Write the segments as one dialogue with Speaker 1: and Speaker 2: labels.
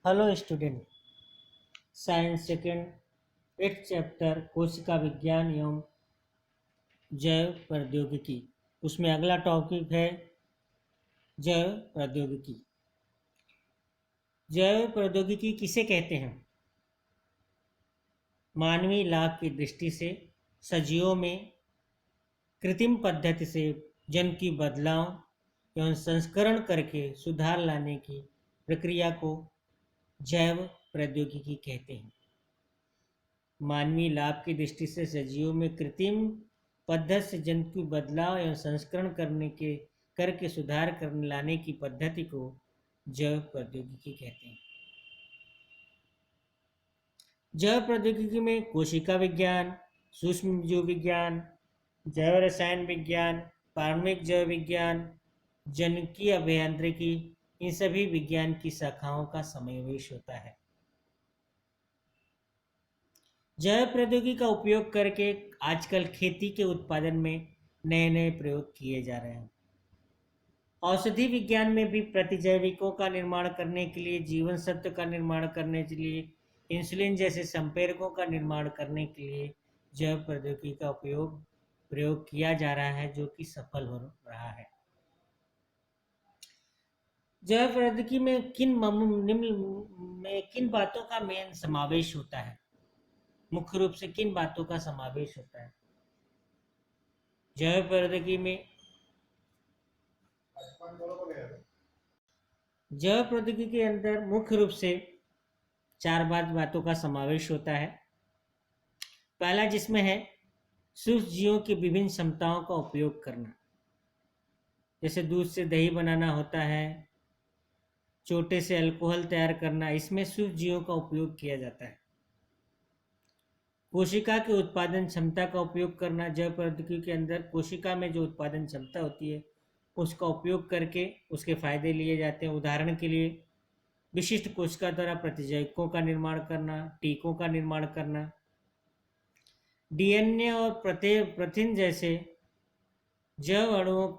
Speaker 1: Hello student. Science second 8th chapter कोशिका विज्ञान एवं जैव प्रौद्योगिकी। उसमें अगला टॉपिक है जैव प्रौद्योगिकी। जैव प्रौद्योगिकी किसे कहते हैं? मानवीय लाभ की दृष्टि से सजीवों में कृत्रिम पद्धति से जन की बदलाव एवं संस्करण करके सुधार लाने की प्रक्रिया को जैव प्रौद्योगिकी कहते हैं। मानवीय लाभ की दृष्टि से सजीवों में कृत्रिम पद्धति से जंतु बदलाव एवं संस्करण करके सुधार करने लाने की पद्धति को जैव प्रौद्योगिकी कहते हैं। जैव प्रौद्योगिकी में कोशिका विज्ञान, सूक्ष्म जीव विज्ञान, जैव रसायन विज्ञान, प्राथमिक जैव विज्ञान, जनिकीय अभियांत्रिकी, इन सभी विज्ञान की शाखाओं का समावेश होता है। जैव प्रौद्योगिकी का उपयोग करके आजकल खेती के उत्पादन में नए नए प्रयोग किए जा रहे हैं। औषधि विज्ञान में भी प्रतिजैविकों का निर्माण करने के लिए, जीवन सत्व का निर्माण करने के लिए, इंसुलिन जैसे संप्रेरकों का निर्माण करने के लिए जैव प्रौद्योगिकी का प्रयोग किया जा रहा है, जो कि सफल हो रहा है। जैव प्रौद्योगिकी में किन बातों का मेन समावेश होता है? मुख्य रूप से किन बातों का समावेश होता है जैव प्रौद्योगिकी में? जैव प्रौद्योगिकी के अंदर मुख्य रूप से चार बातों का समावेश होता है। पहला जिसमें है सूक्ष्म जीवों की विभिन्न क्षमताओं का उपयोग करना। जैसे दूध से दही बनाना होता है, चोटे से अल्कोहल तैयार करना, इसमें सूक्ष्म जीवों का उपयोग किया जाता है। कोशिका के उत्पादन क्षमता का उपयोग करना। जैव प्रौद्योगिकी के अंदर कोशिका में जो उत्पादन क्षमता होती है उसका उपयोग करके उसके फायदे लिए जाते हैं। उदाहरण के लिए विशिष्ट कोशिका द्वारा प्रतिजैविकों का निर्माण करना, टीकों का निर्माण करना, डीएनए और प्रथिन जैसे जैव अणुओं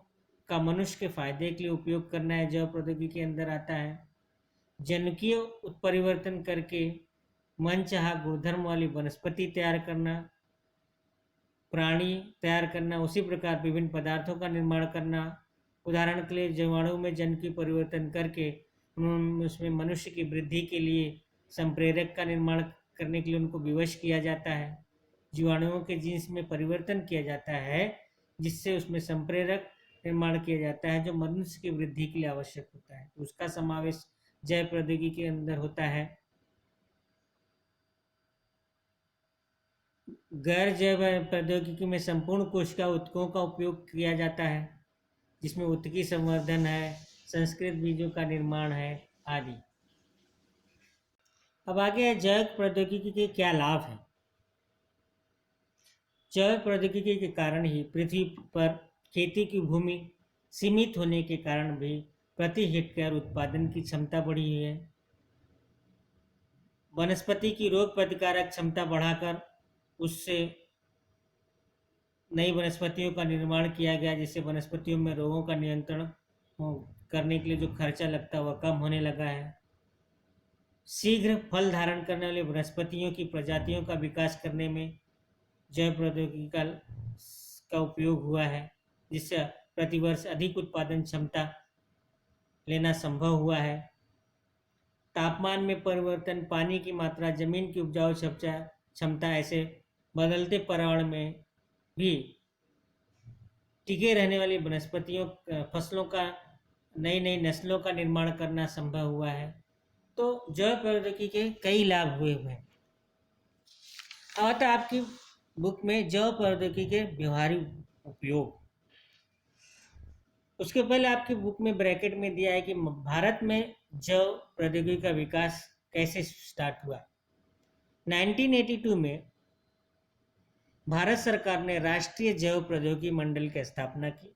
Speaker 1: का मनुष्य के फायदे के लिए उपयोग करना है, जैव प्रौद्योगिकी के अंदर आता है। जनुकीय उत्परिवर्तन करके मनचाहा गुणधर्म वाली वनस्पति तैयार करना, प्राणी तैयार करना, उसी प्रकार विभिन्न पदार्थों का निर्माण करना। उदाहरण के लिए जीवाणु में जनुकीय परिवर्तन करके उसमें मनुष्य की वृद्धि के लिए संप्रेरक का निर्माण करने के लिए उनको विवश किया जाता है। जीवाणुओं के जीन्स में परिवर्तन किया जाता है जिससे उसमें संप्रेरक निर्माण किया जाता है जो मनुष्य की वृद्धि के लिए आवश्यक होता है। तो उसका समावेश जैव प्रौद्योगिकी के अंदर होता है। गैर जैव प्रौद्योगिकी में संपूर्ण कोशिका ऊतकों का उपयोग किया जाता है, जिसमें ऊतकी संवर्धन है, संस्कृत बीजों का निर्माण है आदि। अब आगे है जैव प्रौद्योगिकी के क्या लाभ हैं। जैव प्रौद्योगिकी के कारण ही पृथ्वी पर खेती की भूमि सीमित होने के कारण भी प्रति हेक्टेयर उत्पादन की क्षमता बढ़ी हुई है। वनस्पति की रोग प्रतिकारक क्षमता बढ़ाकर उससे नई वनस्पतियों का निर्माण किया गया, जिससे वनस्पतियों में रोगों का नियंत्रण करने के लिए जो खर्चा लगता है वह कम होने लगा है। शीघ्र फल धारण करने वाली वनस्पतियों की प्रजातियों का विकास करने में जैव प्रौद्योगिकी का उपयोग हुआ है, जिससे प्रतिवर्ष अधिक उत्पादन क्षमता लेना संभव हुआ है। तापमान में परिवर्तन, पानी की मात्रा, जमीन की उपजाऊ क्षमता ऐसे बदलते पर्यावरण में भी टिके रहने वाली वनस्पतियों फसलों का नई नई नस्लों का निर्माण करना संभव हुआ है। तो जैव प्रौद्योगिकी के कई लाभ हुए हैं। आता आपकी बुक में जैव प्रौद्योगिकी के व्यवहारिक उपयोग। उसके पहले आपकी बुक में ब्रैकेट में दिया है कि भारत में जैव प्रौद्योगिकी का विकास कैसे स्टार्ट हुआ। 1982 में भारत सरकार ने राष्ट्रीय जैव प्रौद्योगिकी मंडल की स्थापना की।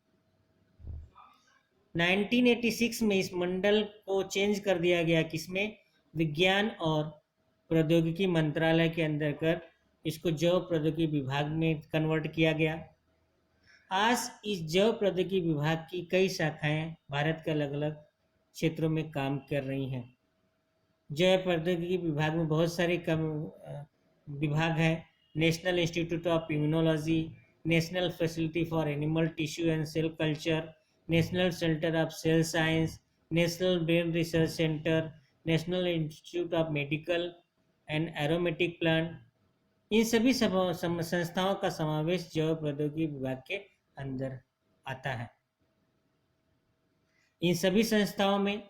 Speaker 1: 1986 में इस मंडल को चेंज कर दिया गया, किसमें? विज्ञान और प्रौद्योगिकी मंत्रालय के अंदर कर इसको जैव प्रौद्योगिकी विभाग में कन्वर्ट किया गया। आज इस जैव प्रौद्योगिकी विभाग की कई शाखाएं भारत के अलग अलग क्षेत्रों में काम कर रही हैं। जैव प्रौद्योगिकी विभाग में बहुत सारे विभाग हैं। National Institute of Immunology, National Facility for Animal Tissue and Cell Culture, National Centre of Cell Science, National Brain Research Centre, National Institute of Medical and Aromatic Plant. इन सभी संस्थाओं का समावेश जैव प्रौद्योगिकी विभाग के अंदर आता है। इन सभी संस्थाओं में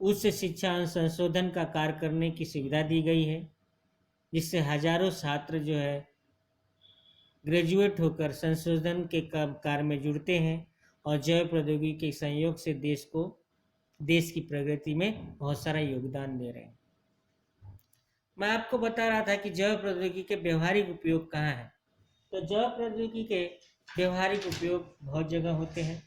Speaker 1: उच्च शिक्षा और संशोधन का कार्य करने की सुविधा दी गई है, जिससे हजारों छात्र जो है ग्रेजुएट होकर संशोधन के कार्य में जुड़ते हैं और जैव प्रौद्योगिकी के सहयोग से देश की प्रगति में बहुत सारा योगदान दे रहे हैं। मैं आपको बता रहा था कि जैव प्रौद्योगिकी के व्यवहारिक उपयोग कहाँ हैं। तो जैव प्रौद्योगिकी के व्यवहारिक उपयोग बहुत जगह होते हैं।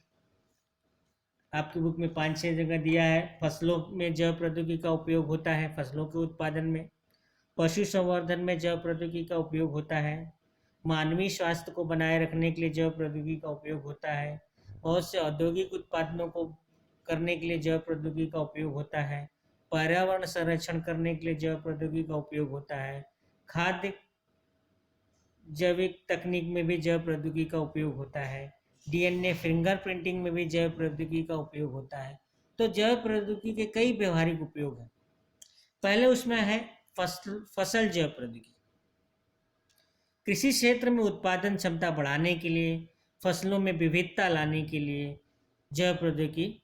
Speaker 1: आपकी बुक में 5-6 जगह दिया है। फसलों में जैव प्रौद्योगिकी का उपयोग होता है, फसलों के उत्पादन में। पशु संवर्धन में जैव प्रौद्योगिकी का उपयोग होता है। मानवीय स्वास्थ्य को बनाए रखने के लिए जैव प्रौद्योगिकी का उपयोग होता है। बहुत से औद्योगिक उत्पादनों को करने के लिए जैव प्रौद्योगिकी का उपयोग होता है। पर्यावरण संरक्षण करने के लिए जैव प्रौद्योगिकी का उपयोग होता है। खाद्य जैविक तकनीक में भी जैव प्रौद्योगिकी का उपयोग होता है। डीएनए फिंगरप्रिंटिंग में भी जैव प्रौद्योगिकी का उपयोग होता है। तो जैव प्रौद्योगिकी के कई व्यवहारिक उपयोग हैं। पहले उसमें है फसल जैव प्रौद्योगिकी। कृषि क्षेत्र में उत्पादन क्षमता बढ़ाने के लिए, फसलों में विविधता लाने के लिए जैव प्रौद्योगिकी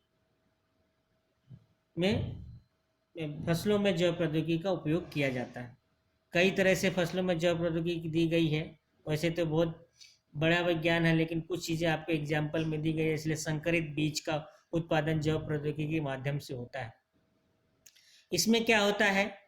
Speaker 1: में फसलों में जैव प्रौद्योगिकी का उपयोग किया जाता है। कई तरह से फसलों में जैव प्रौद्योगिकी दी गई है। वैसे तो बहुत बड़ा विज्ञान है, लेकिन कुछ चीज़ें आपको एग्जाम्पल में दी गई है। इसलिए संकरित बीज का उत्पादन जैव प्रौद्योगिकी के माध्यम से होता है। इसमें क्या होता है,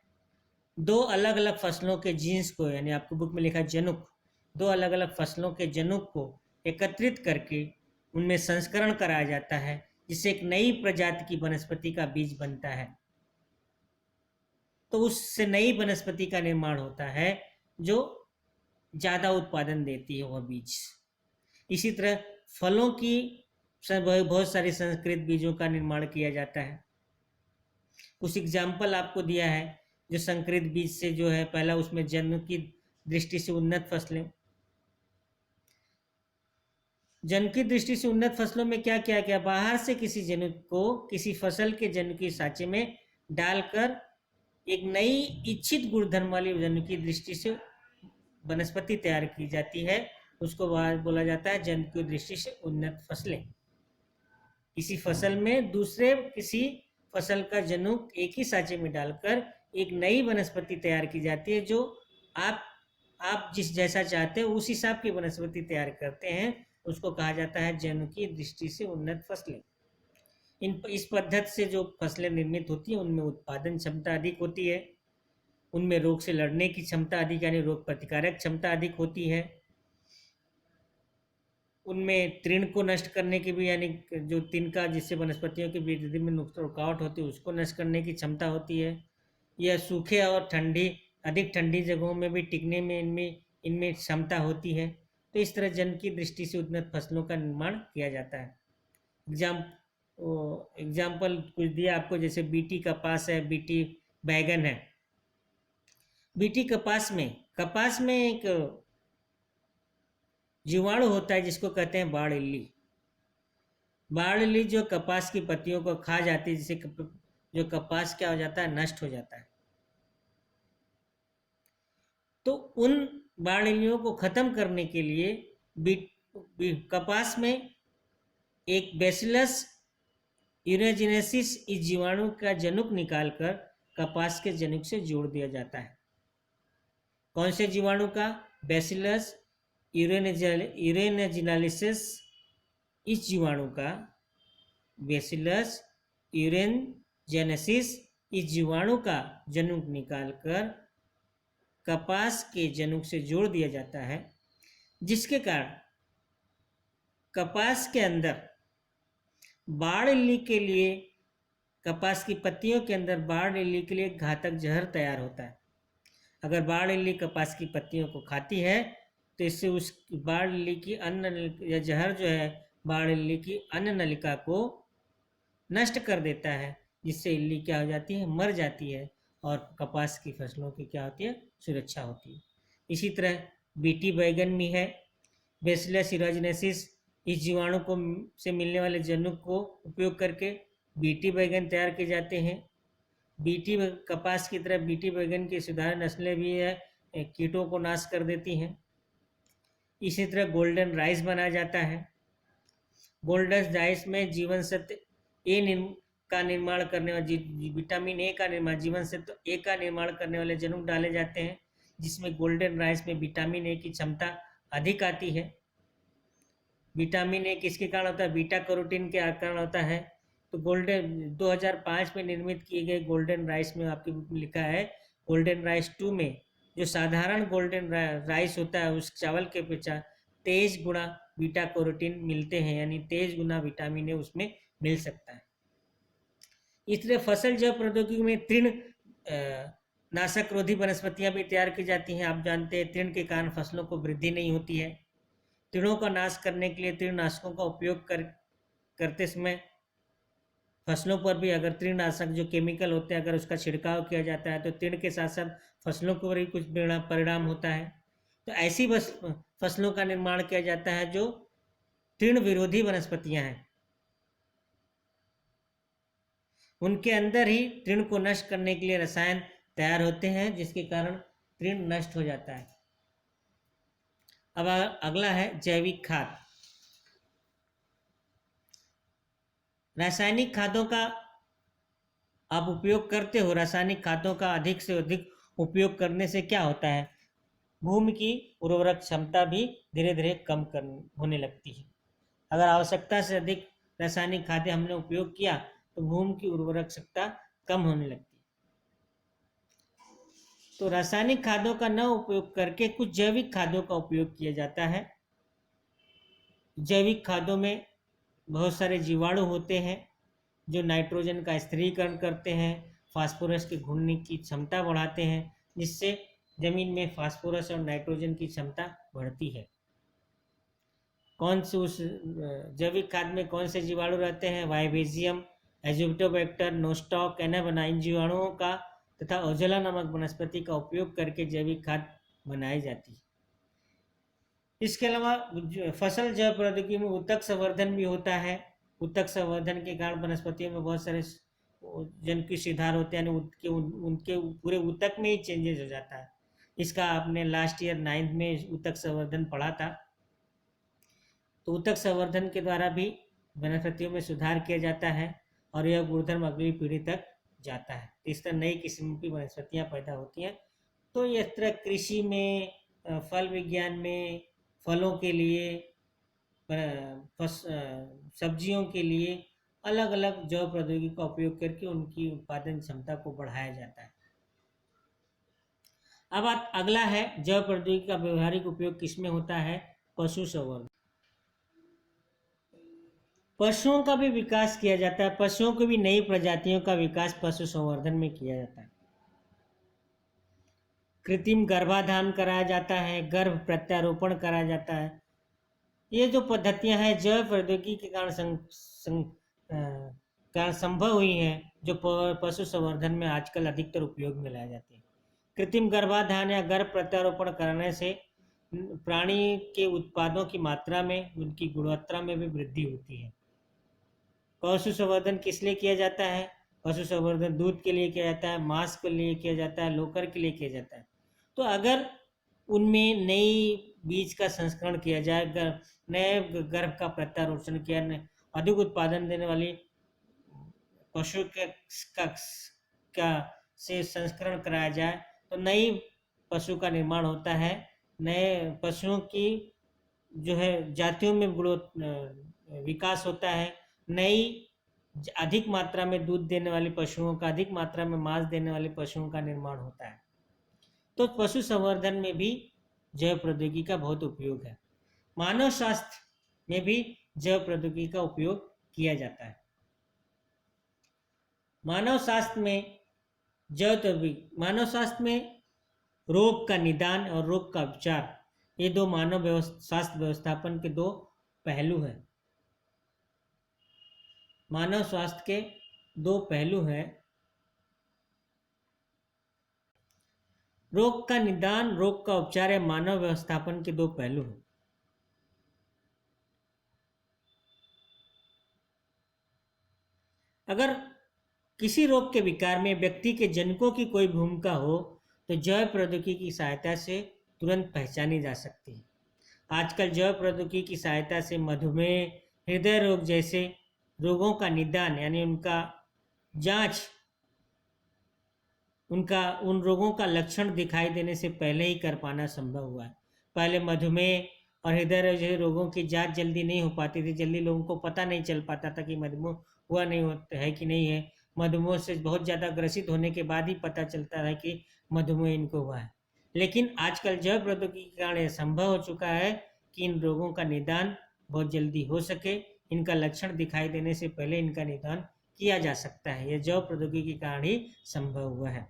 Speaker 1: 2 अलग अलग फसलों के जीन्स को, यानी आपको बुक में लिखा जनुक, 2 अलग अलग फसलों के जनुक को एकत्रित करके उनमें संस्करण कराया जाता है, जिससे एक नई प्रजाति की वनस्पति का बीज बनता है। तो उससे नई वनस्पति का निर्माण होता है जो ज़्यादा उत्पादन देती है वह बीज। इसी तरह फलों की बहुत सारी संस्कृत बीजों का निर्माण किया जाता है। कुछ एग्जाम्पल आपको दिया है जो संकरित बीज से जो है, पहला उसमें जन्म की दृष्टि से उन्नत फसलें। जन्म की दृष्टि से उन्नत फसलों में क्या किया गया, बाहर से किसी जनुक को किसी फसल के जनुक के साँचे में डालकर एक नई इच्छित गुणधर्म वाली जन्म की दृष्टि से वनस्पति तैयार की जाती है। उसको बोला जाता है जन्म की दृष्टि से उन्नत फसलें। किसी फसल में दूसरे किसी फसल का जनुक एक ही साँचे में डालकर एक नई वनस्पति तैयार की जाती है, जो आप जिस जैसा चाहते हो उस हिसाब की वनस्पति तैयार करते हैं। उसको कहा जाता है जन्म की दृष्टि से उन्नत फसलें। इस पद्धति से जो फसलें निर्मित होती हैं उनमें उत्पादन क्षमता अधिक होती है, उनमें रोग से लड़ने की क्षमता अधिक, यानी रोग प्रतिकारक क्षमता अधिक होती है। उनमें तृण को नष्ट करने की भी, यानी जो तिनका जिससे वनस्पतियों की वृद्धि में रुकावट होती है उसको नष्ट करने की क्षमता होती है। यह सूखे और अधिक ठंडी जगहों में भी टिकने में इनमें क्षमता होती है। तो इस तरह जन्म की दृष्टि से उन्नत फसलों का निर्माण किया जाता है। एग्जाम्पल कुछ दिया आपको, जैसे बीटी कपास है, बीटी बैगन है। बीटी कपास में एक जीवाणु होता है जिसको कहते हैं बाड़ इल्ली। बाड़ इल्ली जो कपास की पत्तियों को खा जाती है, जिससे जो कपास क्या हो जाता है, नष्ट हो जाता है। तो उन बाड़ इल्लियों को खत्म करने के लिए कपास में एक बैसिलस यूरेजिनेसिस इस जीवाणु का जनुक निकालकर कपास के जनुक से जोड़ दिया जाता है। कौन से जीवाणु का? बैसिलस यूरेजिनालिसिस इस जीवाणु का, बैसिलस यूरेजिनेसिस इस जीवाणु का जनुक निकालकर कपास के जनुक से जोड़ दिया जाता है, जिसके कारण कपास के अंदर बाड़ इल्ली के लिए, कपास की पत्तियों के अंदर बाड़ इल्ली के लिए घातक जहर तैयार होता है। अगर बाड़ इल्ली कपास की पत्तियों को खाती है तो इससे उस बाड़ इल्ली की अन्न या जहर जो है बाड़ इल्ली की अन्न नलिका को नष्ट कर देता है, जिससे इल्ली क्या हो जाती है, मर जाती है। और कपास की फसलों की क्या होती है, सुरक्षा होती है। इसी तरह बीटी बैगन भी है। बेसिलस एराजिनेसिस इस जीवाणु को से मिलने वाले जनुक को उपयोग करके बीटी बैगन तैयार किए जाते हैं। बीटी कपास की तरह बीटी बैगन की सुधार नस्लें भी है, कीटों को नाश कर देती हैं। इसी तरह गोल्डन राइस बनाया जाता है। गोल्डन राइस में जीवन सत्व का निर्माण करने वाले विटामिन ए का निर्माण जीवन सत्व ए का निर्माण करने वाले जनुक डाले जाते हैं, जिसमें गोल्डन राइस में विटामिन ए की क्षमता अधिक आती है। विटामिन ए किसके कारण होता है, बीटा कैरोटीन के कारण होता है। तो गोल्डन 2005 में निर्मित किए गए गोल्डन राइस में आपकी बुक में लिखा है, गोल्डन राइस 2 में जो साधारण गोल्डन राइस होता है उस चावल के अपेक्षा 23 गुना बीटा कैरोटीन मिलते हैं, यानी 23 गुना विटामिन ए उसमें मिल सकता है। इसलिए फसल जैव प्रौद्योगिकी में तृण नाशक रोधी वनस्पतियां भी तैयार की जाती हैं। आप जानते हैं तृण के कारण फसलों को वृद्धि नहीं होती है। तृणों का नाश करने के लिए तृणनाशकों का उपयोग करते समय फसलों पर भी अगर तृणनाशक जो केमिकल होते हैं अगर उसका छिड़काव किया जाता है तो तृण के साथ साथ फसलों को भी कुछ परिणाम होता है। तो ऐसी फसलों का निर्माण किया जाता है जो तृण विरोधी वनस्पतियां हैं, उनके अंदर ही तृण को नष्ट करने के लिए रसायन तैयार होते हैं, जिसके कारण तृण नष्ट हो जाता है। अब अगला है जैविक खाद। रासायनिक खादों का आप उपयोग करते हो, रासायनिक खादों का अधिक से अधिक उपयोग करने से क्या होता है, भूमि की उर्वरक क्षमता भी धीरे धीरे कम होने लगती है। अगर आवश्यकता से अधिक रासायनिक खाद्य हमने उपयोग किया तो भूमि की उर्वरक क्षमता कम होने लगती है। तो रासायनिक खादों का न उपयोग करके कुछ जैविक खादों का उपयोग किया जाता है। जैविक खादों में बहुत सारे जीवाणु होते हैं जो नाइट्रोजन का स्थिरीकरण करते हैं, फास्फोरस के घुलने की क्षमता बढ़ाते हैं, जिससे जमीन में फास्फोरस और नाइट्रोजन की क्षमता बढ़ती है। कौन से उस जैविक खाद में कौन से जीवाणु रहते हैं, वाइवेजियम, एजोबिटोबैक्टर, नोस्टॉक, एनाबोना, इन जीवाणुओं का तथा ओजोला नामक वनस्पति का उपयोग करके जैविक खाद बनाई जाती है। इसके अलावा फसल जैव प्रौद्योगिकी में उत्तक संवर्धन भी होता है। उत्तक संवर्धन के कारण वनस्पतियों में बहुत सारे जनुकीय सुधार होते हैं, यानी उनके पूरे उत्तक में ही चेंजेस हो जाता है। इसका आपने लास्ट ईयर 9th में उत्तक संवर्धन पढ़ा था। तो उत्तक संवर्धन के द्वारा भी वनस्पतियों में सुधार किया जाता है और यह गुणधर्म अगली पीढ़ी तक जाता है। इस तरह नई किस्म की वनस्पतियाँ पैदा होती हैं। तो इस तरह कृषि में, फल विज्ञान में, फलों के लिए, सब्जियों के लिए अलग अलग जैव प्रौद्योगिकी का उपयोग करके उनकी उत्पादन क्षमता को बढ़ाया जाता है। अब अगला है जैव प्रौद्योगिकी का व्यवहारिक उपयोग किसमें होता है, पशु संवर्धन। पशुओं का भी विकास किया जाता है। पशुओं की भी नई प्रजातियों का विकास पशु संवर्धन में किया जाता है। कृत्रिम गर्भाधान कराया जाता है, गर्भ प्रत्यारोपण कराया जाता है। ये जो पद्धतियां हैं जैव प्रौद्योगिकी के कारण संभव हुई हैं, जो पशु संवर्धन में आजकल अधिकतर उपयोग में लाए जाते हैं। कृत्रिम गर्भाधान या गर्भ प्रत्यारोपण करने से प्राणी के उत्पादों की मात्रा में, उनकी गुणवत्ता में भी वृद्धि होती है। पशु संवर्धन किस लिए किया जाता है, पशु संवर्धन दूध के लिए किया जाता है, मांस के लिए किया जाता है, लोकर के लिए किया जाता है। तो अगर उनमें नई बीज का संस्करण किया जाए, नए गर्भ का प्रत्यारोपण किया, अधिक उत्पादन देने वाली पशु का से संस्करण कराया जाए तो नई पशु का निर्माण होता है। नए पशुओं की जो है जातियों में विकास होता है। नई अधिक मात्रा में दूध देने वाली पशुओं का, अधिक मात्रा में मांस देने वाले पशुओं का निर्माण होता है। तो पशु संवर्धन में भी जैव प्रौद्योगिकी का बहुत उपयोग है। मानव स्वास्थ्य में भी जैव प्रौद्योगिकी का उपयोग किया जाता है। मानव स्वास्थ्य में रोग का निदान और रोग का उपचार, ये दो मानव स्वास्थ्य व्यवस्थापन के दो पहलू हैं। मानव स्वास्थ्य के दो पहलू हैं। रोग का निदान, रोग का उपचार या मानव व्यवस्थापन के दो पहलू हैं। अगर किसी रोग के विकार में व्यक्ति के जनकों की कोई भूमिका हो तो जैव प्रौद्योगिकी की सहायता से तुरंत पहचानी जा सकती है। आजकल जैव प्रौद्योगिकी की सहायता से मधुमेह, हृदय रोग जैसे रोगों का निदान यानी उनका जांच, उन रोगों का लक्षण दिखाई देने से पहले ही कर पाना संभव हुआ है। पहले मधुमेह और हृदय रोग जैसे रोगों की जांच जल्दी नहीं हो पाती थी, जल्दी लोगों को पता नहीं चल पाता था कि मधुमेह हुआ नहीं होता है कि नहीं है। मधुमेह से बहुत ज़्यादा ग्रसित होने के बाद ही पता चलता है कि मधुमेह इनको हुआ है। लेकिन आजकल जैव प्रौद्योगिकी के कारण यह संभव हो चुका है कि इन रोगों का निदान बहुत जल्दी हो सके, इनका लक्षण दिखाई देने से पहले इनका निदान किया जा सकता है। यह जैव प्रौद्योगिकी के कारण ही संभव हुआ है।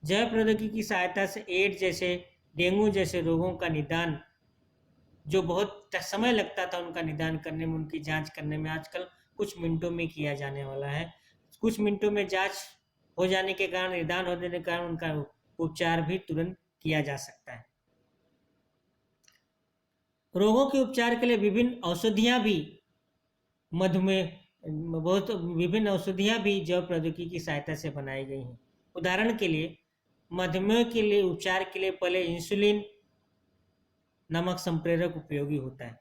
Speaker 1: जैव प्रौद्योगिकी की सहायता से एड्स जैसे, डेंगू जैसे रोगों का निदान, जो बहुत समय लगता था उनका निदान करने में, उनकी जांच करने में, आजकल कुछ मिनटों में किया जाने वाला है। कुछ मिनटों में जांच हो जाने के कारण, निदान होने के कारण उनका उपचार भी तुरंत किया जा सकता है। रोगों के उपचार के लिए विभिन्न औषधियां भी बहुत विभिन्न औषधियां भी जैव प्रौद्योगिकी की सहायता से बनाई गई हैं। उदाहरण के लिए मधुमेह के लिए उपचार के लिए पहले इंसुलिन नामक संप्रेरक उपयोगी होता है।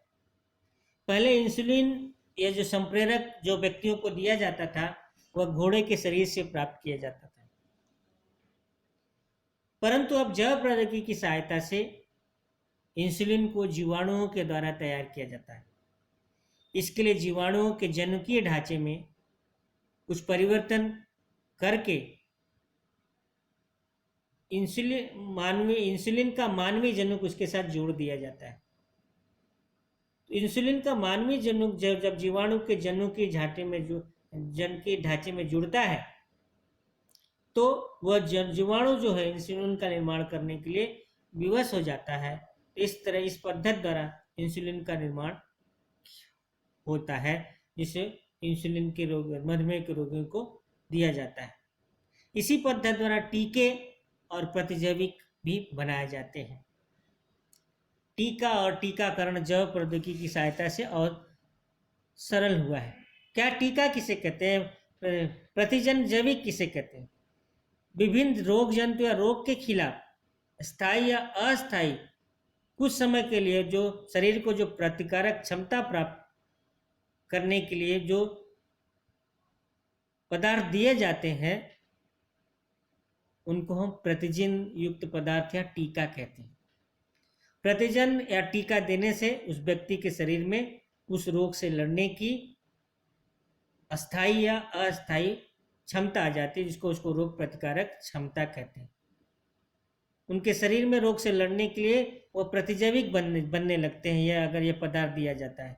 Speaker 1: पहले इंसुलिन, यह जो संप्रेरक जो व्यक्तियों को दिया जाता था वह घोड़े के शरीर से प्राप्त किया जाता था, परंतु अब जैव प्रौद्योगिकी की सहायता से इंसुलिन को जीवाणुओं के द्वारा तैयार किया जाता है। इसके लिए जीवाणुओं के जनुकीय ढांचे में कुछ परिवर्तन करके इंसुलिन का मानवीय जनुक उसके साथ जोड़ दिया जाता है। तो इंसुलिन का मानवीय जनुक जब जीवाणु के जनुकीय ढांचे में जुड़ता है तो वह जीवाणु जो है इंसुलिन का निर्माण करने के लिए विवश हो जाता है। इस तरह इस पद्धति द्वारा इंसुलिन का निर्माण होता है, जिसे इंसुलिन के रोग, मधुमेह के रोगियों को दिया जाता है। इसी पद्धति द्वारा टीके और प्रतिजैविक भी बनाए जाते हैं। टीका और टीकाकरण जैव प्रौद्योगिकी की सहायता से और सरल हुआ है। क्या टीका किसे कहते हैं, प्रतिजन जैविक किसे कहते हैं? विभिन्न रोग जंतु या रोग के खिलाफ स्थायी या अस्थायी कुछ समय के लिए जो शरीर को जो प्रतिकारक क्षमता प्राप्त करने के लिए जो पदार्थ दिए जाते हैं उनको हम प्रतिजन युक्त पदार्थ या टीका कहते हैं। प्रतिजन या टीका देने से उस व्यक्ति के शरीर में उस रोग से लड़ने की अस्थायी या अस्थायी क्षमता आ जाती है, जिसको उसको रोग प्रतिकारक क्षमता कहते हैं। उनके शरीर में रोग से लड़ने के लिए वो प्रतिजैविक बनने लगते हैं। यह अगर ये पदार्थ दिया जाता है,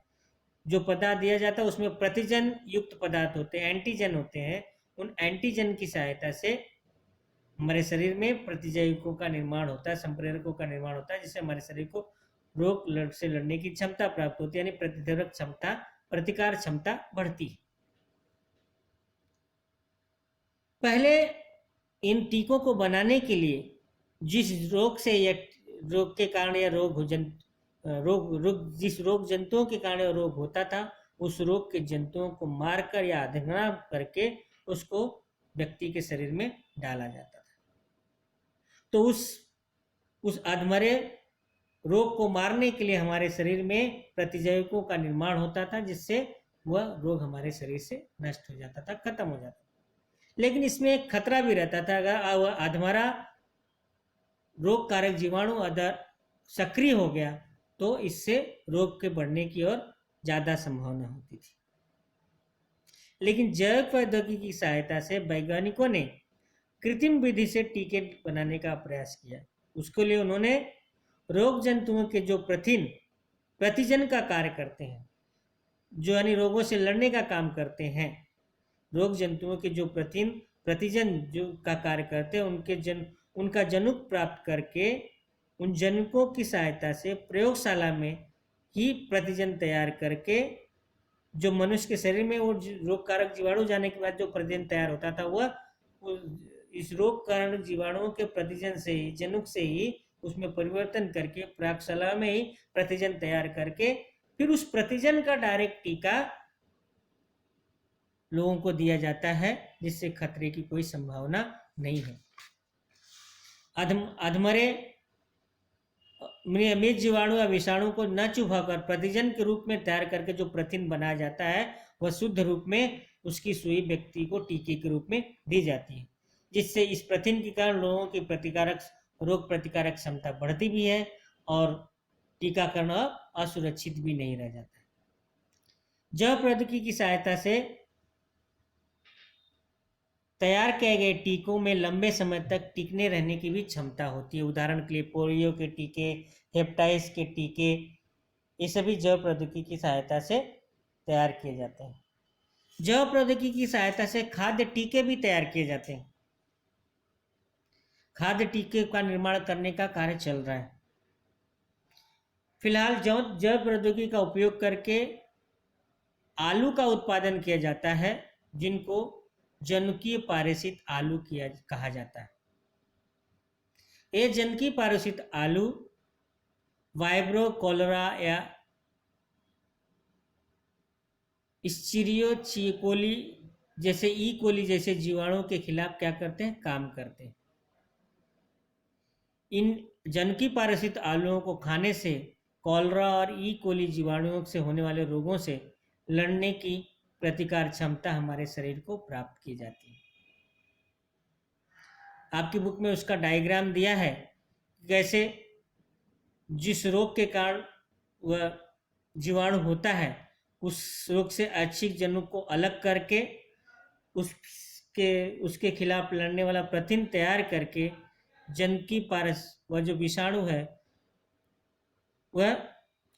Speaker 1: जो पदार्थ दिया जाता है उसमें प्रतिजन युक्त पदार्थ होते हैं, एंटीजन होते हैं। उन एंटीजन की सहायता से हमारे शरीर में प्रतिजैविकों का निर्माण होता है, संप्रेरकों का निर्माण होता है, जिससे हमारे शरीर को रोग से लड़ने की क्षमता प्राप्त होती है, यानी प्रतिरोधक क्षमता, प्रतिकार क्षमता बढ़ती है। पहले इन टीकों को बनाने के लिए जिस रोग से या रोग के कारण या जिस रोग जंतुओं के कारण रोग होता था, उस रोग के जंतुओं को मारकर या अधमरा करके उसको व्यक्ति के शरीर में डाला जाता था। तो उस अधमरे रोग को मारने के लिए हमारे शरीर में प्रतिजैविकों का निर्माण होता था, जिससे वह रोग हमारे शरीर से नष्ट हो जाता था, खत्म हो जाता था। लेकिन इसमें एक खतरा भी रहता था, अगर वह अधमरा रोग कारक जीवाणु अगर सक्रिय हो गया तो इससे रोग के बढ़ने की ओर ज्यादा संभावना होती थी। लेकिन जैव प्रौद्योगिकी की सहायता से वैज्ञानिकों ने कृत्रिम विधि से टीके बनाने का प्रयास किया। उसके लिए उन्होंने रोग जंतुओं के जो प्रतिजन का कार्य करते हैं, जो यानी रोगों से लड़ने का काम करते हैं, रोग जंतुओं के जो प्रतिजन जो का कार्य करते हैं, उनका जनुक प्राप्त करके उन जनुकों की सहायता से प्रयोगशाला में ही प्रतिजन तैयार करके जो मनुष्य के शरीर में वो रोग कारक जीवाणु जाने के बाद जो प्रतिजन तैयार होता था, वह इस रोग कारण जीवाणुओं के प्रतिजन से ही, जनुक से ही उसमें परिवर्तन करके प्रयोगशाला में ही प्रतिजन तैयार करके फिर उस प्रतिजन का डायरेक्ट टीका लोगों को दिया जाता है, जिससे खतरे की कोई संभावना नहीं है। अधमरे मृत जीवाणु या विषाणु को न चुभाकर प्रतिजन के रूप में तैयार करके जो प्रतिन बनाया जाता है वह शुद्ध रूप में उसकी सुई व्यक्ति को टीके के रूप में दी जाती है, जिससे इस प्रतिन के कारण लोगों की रोग प्रतिकारक क्षमता बढ़ती भी है और टीकाकरण असुरक्षित भी नहीं रह जाता है। जैव प्रौद्योगिकी की सहायता से तैयार किए गए टीकों में लंबे समय तक टिकने रहने की भी क्षमता होती है। उदाहरण के लिए पोलियो के टीके, हेपेटाइटिस के टीके, ये सभी जैव प्रौद्योगिकी की सहायता से तैयार किए जाते हैं। जैव प्रौद्योगिकी की सहायता से खाद्य टीके भी तैयार किए जाते हैं। खाद्य टीके का निर्माण करने का कार्य चल रहा है। फिलहाल जैव प्रौद्योगिकी का उपयोग करके आलू का उत्पादन किया जाता है, जिनको जनुकीय पारेषित आलू कहा जाता है। ये जनुकीय पारेषित आलू वाइब्रो कोलेरा या स्टीरियोचीकोली जैसे ई कोली जैसे जीवाणुओं के खिलाफ क्या करते हैं, काम करते हैं। इन जनुकीय पारेषित आलूओं को खाने से कॉलरा और ई कोली जीवाणुओं से होने वाले रोगों से लड़ने की प्रतिकार क्षमता हमारे शरीर को प्राप्त की जाती है। आपकी बुक में उसका डायग्राम दिया है, कैसे जिस रोग के कारण वह जीवाणु होता है उस रोग से ऐच्छिक जनुक को अलग करके उसके खिलाफ लड़ने वाला प्रतिन तैयार करके जनुकीय पारस वह जो विषाणु है वह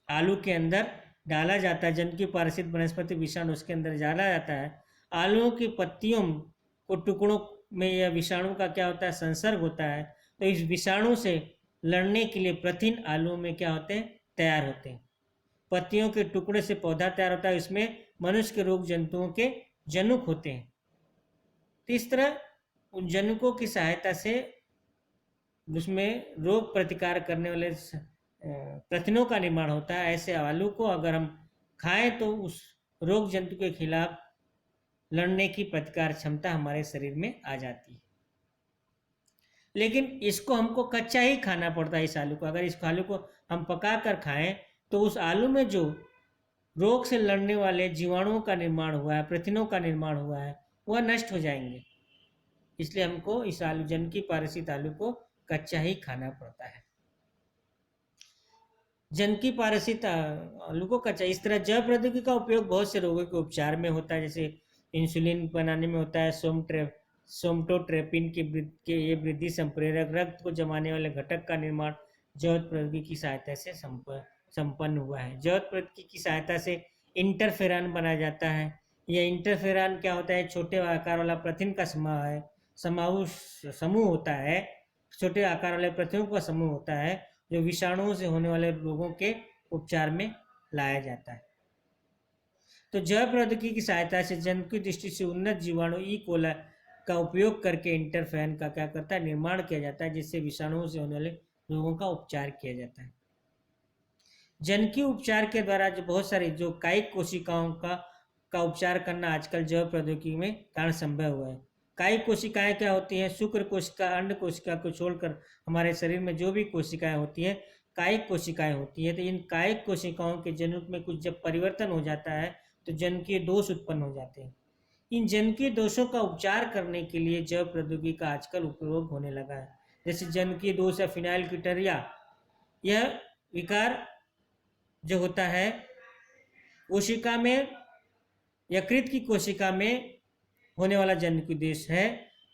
Speaker 1: आलू के अंदर डाला जाता है। जनुकीय पारसित वनस्पति विषाणु उसके अंदर डाला जाता है। आलूओं की पत्तियों को टुकड़ों में यह विषाणु का क्या होता है, संसर्ग होता है। तो इस विषाणु से लड़ने के लिए प्रतिन आलू में क्या होते हैं, तैयार होते हैं। पत्तियों के टुकड़े से पौधा तैयार होता है, इसमें मनुष्य के रोग जंतुओं के जनुक होते हैं। तो इस तरह उन जनुकों की सहायता से उसमें रोग प्रतिकार करने वाले प्रतिनों का निर्माण होता है। ऐसे आलू को अगर हम खाएं तो उस रोग जंतु के खिलाफ लड़ने की प्रतिकार क्षमता हमारे शरीर में आ जाती है। लेकिन इसको हमको कच्चा ही खाना पड़ता है। इस आलू को अगर इस आलू को हम पका कर खाएं तो उस आलू में जो रोग से लड़ने वाले जीवाणुओं का निर्माण हुआ है, प्रतिनों का निर्माण हुआ है, वह नष्ट हो जाएंगे। इसलिए हमको इस आलू जनुकीय पारसित आलू को कच्चा ही खाना पड़ता है। जनुकीय पारसित आलू को कच्चा। इस तरह जैव प्रौद्योगिकी का उपयोग बहुत से रोगों के उपचार में होता है, जैसे इंसुलिन बनाने में होता है। सोमटोट्रेपिन के ये वृद्धि संप्रेरक, रक्त को जमाने वाले घटक का निर्माण जैव प्रौद्योगिकी की सहायता से संपन्न हुआ है। जैव प्रौद्योगिकी की सहायता से इंटरफेरॉन बनाया जाता है। यह इंटरफेरॉन क्या होता है, छोटे आकार वाला प्रतिन का समूह होता है। छोटे आकार वाले प्रतिनों का समूह होता है जो विषाणुओं से होने वाले रोगों के उपचार में लाया जाता है। तो जैव प्रौद्योगिकी की सहायता से जनुकीय दृष्टि से उन्नत जीवाणु ई कोला का उपयोग करके इंटरफेरॉन का क्या करता है, निर्माण किया जाता है, जिससे विषाणुओं से होने वाले रोगों का उपचार किया जाता है। जनुकीय उपचार के द्वारा जो बहुत सारी जो कायिक कोशिकाओं का उपचार करना आजकल जैव प्रौद्योगिकी में कारण संभव हुआ है। कायिक कोशिकाएं क्या होती हैं, शुक्र कोशिका, अंड कोशिका को छोड़कर हमारे शरीर में जो भी कोशिकाएं होती हैं कायिक कोशिकाएं होती है। तो इन कायिक कोशिकाओं के जनुक में कुछ जब परिवर्तन हो जाता है तो जनुकीय दोष उत्पन्न हो जाते हैं। इन जनुकीय दोषों का उपचार करने के लिए जैव प्रौद्योगिकी का आजकल उपयोग होने लगा है। जैसे जनुकीय दोष या फिनाइलकीटोरिया, यह विकार जो होता है कोशिका में, यकृत की कोशिका में होने वाला जनुकीय दोष है।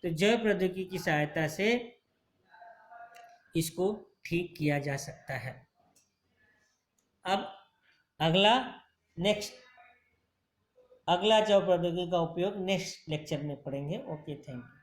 Speaker 1: तो जैव प्रौद्योगिकी की सहायता से इसको ठीक किया जा सकता है। अब अगला जैव प्रौद्योगिकी का उपयोग नेक्स्ट लेक्चर में पढ़ेंगे। Okay, thank you.